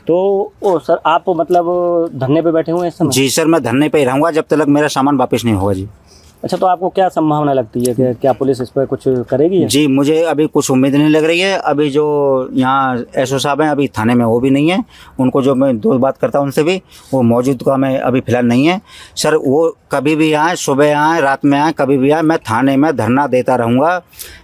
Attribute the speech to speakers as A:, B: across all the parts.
A: तो ओ सर, आप मतलब धरने पे बैठे हुए हैं इस समय?
B: जी सर, मैं धरने पे ही रहूँगा जब तक मेरा सामान वापस नहीं होगा जी।
A: अच्छा, तो आपको क्या संभावना लगती है कि क्या पुलिस इस पर कुछ करेगी?
B: जी, मुझे अभी कुछ उम्मीद नहीं लग रही है। अभी जो यहाँ एसओ साहब हैं, अभी थाने में वो भी नहीं है। उनको जो मैं दो बात करता हूँ उनसे भी, वो मौजूदा में अभी फ़िलहाल नहीं है। सर, वो कभी भी आएँ, सुबह आएँ, रात में आएँ, कभी भी आएँ, मैं थाने में धरना देता रहूँगा।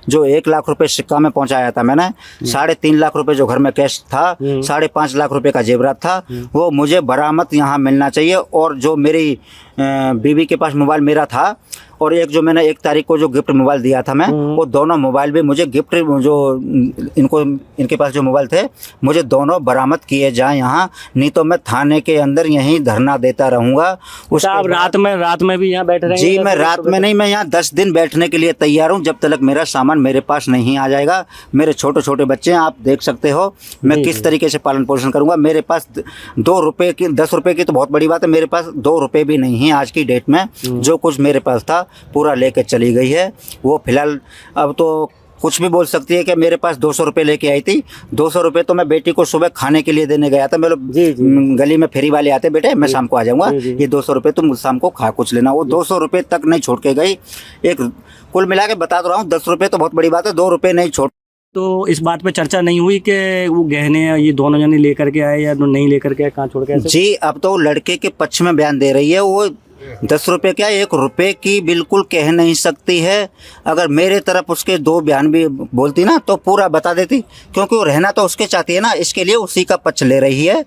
B: जो 1 लाख रुपए सिक्का में पहुँचाया था मैंने, 3.5 लाख रुपए जो घर में कैश था, 5.5 लाख रुपए का जेवरात था, वो मुझे बरामद यहाँ मिलना चाहिए। और जो मेरी बीवी के पास मोबाइल मेरा था, और एक जो मैंने 1 तारीख को जो गिफ्ट मोबाइल दिया था मैं, वो दोनों मोबाइल भी मुझे गिफ्ट, जो इनके पास जो मोबाइल थे, मुझे दोनों बरामद किए जाएं यहाँ, नहीं तो मैं थाने के अंदर यहीं धरना देता रहूँगा।
A: आप रात में भी यहाँ बैठ रहे हैं?
B: जी, मैं रात में नहीं, मैं यहाँ 10 दिन बैठने के लिए तैयार हूँ, जब तक मेरा सामान मेरे पास नहीं आ जाएगा। मेरे छोटे छोटे बच्चे हैं, आप देख सकते हो मैं किस तरीके से पालन पोषण करूँगा। मेरे पास 2 रुपये की, 10 रुपये की तो बहुत बड़ी बात है, मेरे पास 2 रुपये भी नहीं है आज की डेट में। जो कुछ मेरे पास था पूरा लेके चली गई है वो। फिलहाल अब तो कुछ भी बोल सकती है कि मेरे पास 200 रुपये लेके आई थी। 200 रुपये तो मैं बेटी को सुबह खाने के लिए देने गया था। मतलब गली में फेरी वाले आते, बेटे मैं शाम को आ जाऊंगा, ये 200 रुपये तुम शाम को खा कुछ लेना। वो 200 रुपये तक नहीं छोड़ के गई। एक कुल मिला के बता रहा हूँ, 10 रुपये तो बहुत बड़ी बात है, 2 रुपये नहीं छोड़।
A: तो इस बात पे चर्चा नहीं हुई कि वो गहने ये दोनों जने लेकर के आए या नहीं लेकर के आए, कहाँ छोड़ के आए?
B: जी, अब तो लड़के के पक्ष में बयान दे रही है। वो 10 रुपये क्या, 1 रुपये की बिल्कुल कह नहीं सकती है। अगर मेरे तरफ उसके 2 बयान भी बोलती ना तो पूरा बता देती, क्योंकि वो रहना तो उसके चाहती है ना, इसके लिए उसी का पक्ष ले रही है।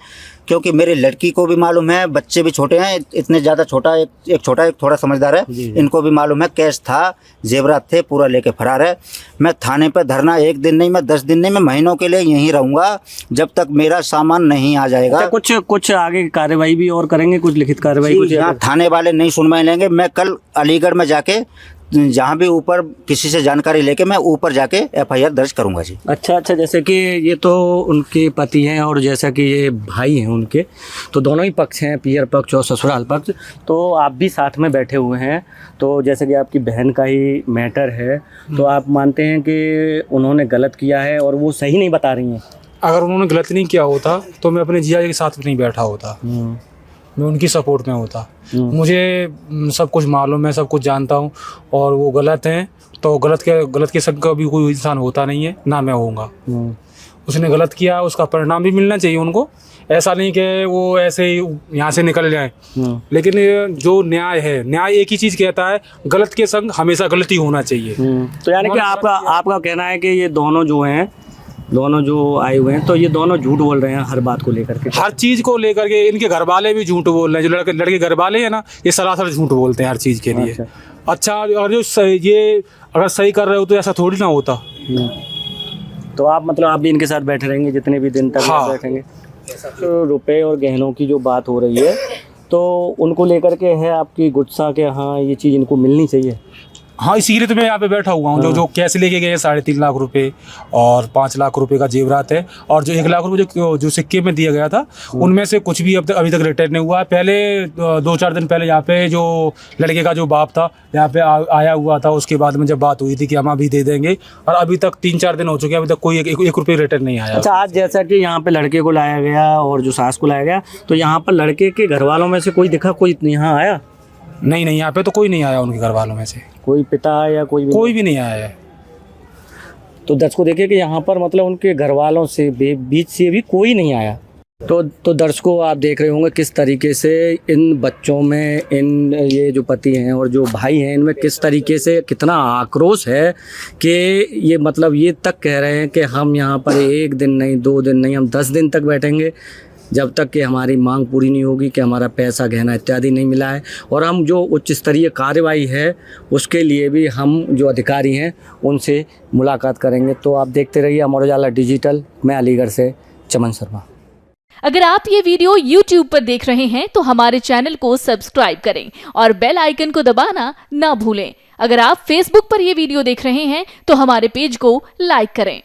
B: क्योंकि मेरी लड़की को भी मालूम है, बच्चे भी छोटे हैं, इतने ज़्यादा छोटा, एक छोटा एक थोड़ा समझदार है, इनको भी मालूम है कैश था, जेवरात थे, पूरा लेके फरार है। मैं थाने पे धरना 1 दिन नहीं, मैं 10 दिन नहीं, मैं महीनों के लिए यहीं रहूँगा जब तक मेरा सामान नहीं आ जाएगा।
A: अच्छा, कुछ आगे कार्रवाई भी और करेंगे, कुछ लिखित कार्रवाई? कुछ
B: यहाँ थाने वाले नहीं सुनवाई लेंगे। मैं कल अलीगढ़ में जाके जहाँ भी ऊपर किसी से जानकारी लेके मैं ऊपर जाके FIR दर्ज करूंगा जी।
A: अच्छा, जैसे कि ये तो उनके पति हैं और जैसा कि ये भाई हैं उनके, तो दोनों ही पक्ष हैं, पियर पक्ष और ससुराल पक्ष। तो आप भी साथ में बैठे हुए हैं, तो जैसे कि आपकी बहन का ही मैटर है, तो आप मानते हैं कि उन्होंने गलत किया है और वो सही नहीं बता रही हैं?
C: अगर उन्होंने गलत नहीं किया होता तो मैं अपने जिया के साथ नहीं बैठा होता, मैं उनकी सपोर्ट में होता। मुझे सब कुछ मालूम है, सब कुछ जानता हूँ, और वो गलत हैं तो गलत के संग का भी कोई इंसान होता नहीं है, ना मैं होऊंगा। उसने गलत किया, उसका परिणाम भी मिलना चाहिए उनको। ऐसा नहीं कि वो ऐसे ही यहाँ से निकल जाए। लेकिन जो न्याय है, न्याय एक ही चीज़ कहता है, गलत के संग हमेशा गलती होना चाहिए।
A: तो यानी कि आपका कहना है कि ये दोनों जो हैं, दोनों जो आए हुए हैं, तो ये दोनों झूठ बोल रहे हैं हर बात को लेकर के,
C: हर चीज़ को लेकर के। इनके घर वाले भी झूठ बोल रहे हैं, जो लड़के घर वाले हैं ना, ये सरासर झूठ बोलते हैं हर चीज़ के लिए। अच्छा, और जो ये अगर सही कर रहे हो तो ऐसा थोड़ी ना होता।
A: तो आप मतलब आप भी इनके साथ बैठे रहेंगे जितने भी दिन तक? हाँ, बैठेंगे। तो रुपए और गहनों की जो बात हो रही है, तो उनको लेकर के है आपकी गुस्सा के, हाँ ये चीज़ इनको मिलनी चाहिए?
C: हाँ, इसीलिए तो मैं यहाँ पे बैठा हुआ हूँ। जो कैश लेके गए 3.5 लाख रुपए और 5 लाख रुपए का जेवरात है, और जो 1 लाख रुपए जो सिक्के में दिया गया था, उनमें से कुछ भी अभी तक रिटर्न नहीं हुआ है। पहले 2-4 दिन पहले यहाँ पे जो लड़के का जो बाप था यहाँ पे आया हुआ था, उसके बाद में जब बात हुई थी कि हम अभी दे देंगे, और अभी तक 3-4 दिन हो चुके हैं, अभी तक कोई 1 रुपये रिटर्न नहीं आया।
A: अच्छा, आज जैसा कि यहाँ पे लड़के को लाया गया और जो सास को लाया गया, तो यहाँ पर लड़के के घर वालों में से कोई दिखा, कोई यहाँ आया?
C: नहीं, यहाँ पे तो कोई नहीं आया उनके घर वालों में से,
A: कोई पिता या कोई
C: भी नहीं आया है।
A: तो दर्शकों देखिए कि यहाँ पर मतलब उनके घर वालों से बीच से भी कोई नहीं आया। तो दर्शकों आप देख रहे होंगे किस तरीके से इन बच्चों में, इन ये जो पति हैं और जो भाई हैं, इनमें किस तरीके से कितना आक्रोश है कि ये मतलब ये तक कह रहे हैं कि हम यहाँ पर 1 दिन नहीं, 2 दिन नहीं, हम 10 दिन तक बैठेंगे जब तक कि हमारी मांग पूरी नहीं होगी, कि हमारा पैसा गहना इत्यादि नहीं मिला है। और हम जो उच्च स्तरीय कार्रवाई है उसके लिए भी हम जो अधिकारी हैं उनसे मुलाकात करेंगे। तो आप देखते रहिए अमर उजाला डिजिटल। मैं अलीगढ़ से चमन शर्मा।
D: अगर आप ये वीडियो YouTube पर देख रहे हैं तो हमारे चैनल को सब्सक्राइब करें और बेल आइकन को दबाना ना भूलें। अगर आप Facebook पर ये वीडियो देख रहे हैं तो हमारे पेज को लाइक करें।